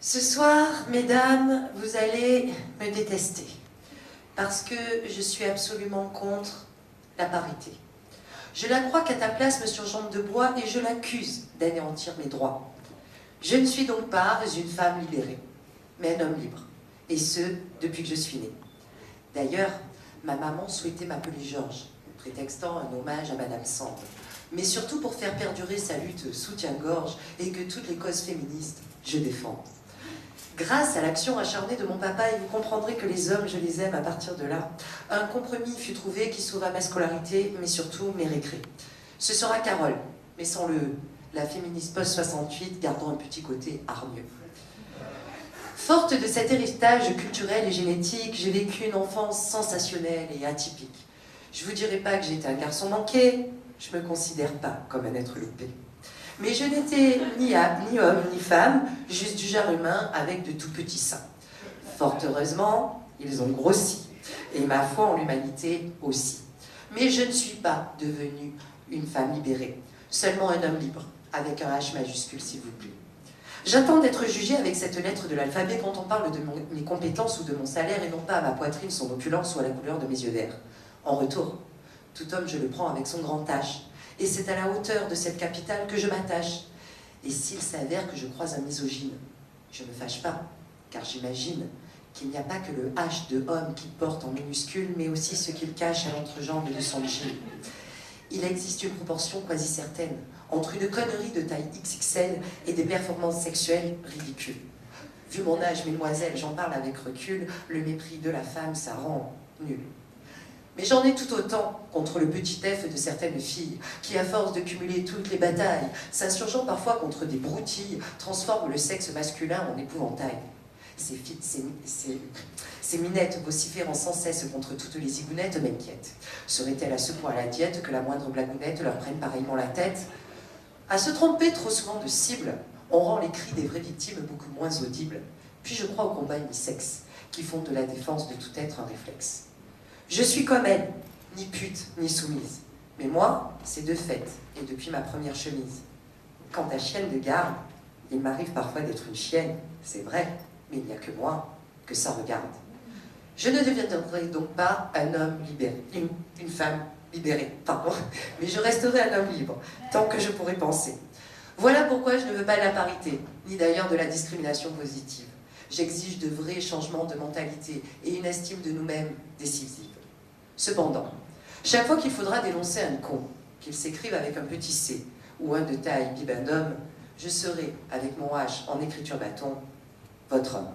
Ce soir, mesdames, vous allez me détester, parce que je suis absolument contre la parité. Je la crois qu'à ta place me surjambe de bois et je l'accuse d'anéantir mes droits. Je ne suis donc pas une femme libérée, mais un homme libre, et ce, depuis que je suis née. D'ailleurs, ma maman souhaitait m'appeler Georges, prétextant un hommage à Madame Sand, mais surtout pour faire perdurer sa lutte soutien-gorge et que toutes les causes féministes, je défends. Grâce à l'action acharnée de mon papa, et vous comprendrez que les hommes, je les aime à partir de là, un compromis fut trouvé qui sauva ma scolarité, mais surtout mes récrés. Ce sera Carole, mais sans le E, la féministe post-68 gardant un petit côté hargneux. Forte de cet héritage culturel et génétique, j'ai vécu une enfance sensationnelle et atypique. Je vous dirai pas que j'étais un garçon manqué, je me considère pas comme un être loupé. Mais je n'étais ni homme ni femme, juste du genre humain avec de tout petits seins. Fort heureusement, ils ont grossi, et ma foi en l'humanité aussi. Mais je ne suis pas devenue une femme libérée, seulement un homme libre, avec un H majuscule s'il vous plaît. J'attends d'être jugée avec cette lettre de l'alphabet quand on parle de mes compétences ou de mon salaire et non pas à ma poitrine, son opulence ou à la couleur de mes yeux verts. En retour, tout homme je le prends avec son grand H. Et c'est à la hauteur de cette capitale que je m'attache. Et s'il s'avère que je croise un misogyne, je ne me fâche pas, car j'imagine qu'il n'y a pas que le H de homme qu'il porte en minuscule, mais aussi ce qu'il cache à l'entrejambe de son jean. Il existe une proportion quasi certaine entre une connerie de taille XXL et des performances sexuelles ridicules. Vu mon âge, mesdemoiselles, j'en parle avec recul, le mépris de la femme, ça rend nul. Mais j'en ai tout autant contre le petit F de certaines filles qui, à force de cumuler toutes les batailles, s'insurgeant parfois contre des broutilles, transforment le sexe masculin en épouvantail. Ces minettes vociférant sans cesse contre toutes les zigounettes m'inquiètent. Serait-elle à ce point à la diète que la moindre blagounette leur prenne pareillement la tête? À se tromper trop souvent de cible, on rend les cris des vraies victimes beaucoup moins audibles. Puis je crois au combat unisexe, qui font de la défense de tout être un réflexe. Je suis comme elle, ni pute, ni soumise. Mais moi, c'est de fait, et depuis ma première chemise. Quant à chienne de garde, il m'arrive parfois d'être une chienne, c'est vrai, mais il n'y a que moi que ça regarde. Je ne deviendrai donc pas un homme libéré, une femme libérée, pardon, mais je resterai un homme libre, tant que je pourrai penser. Voilà pourquoi je ne veux pas de la parité, ni d'ailleurs de la discrimination positive. J'exige de vrais changements de mentalité et une estime de nous-mêmes décisive. Cependant, chaque fois qu'il faudra dénoncer un con, qu'il s'écrive avec un petit C ou un de taille bibendum, je serai, avec mon H en écriture bâton, votre homme.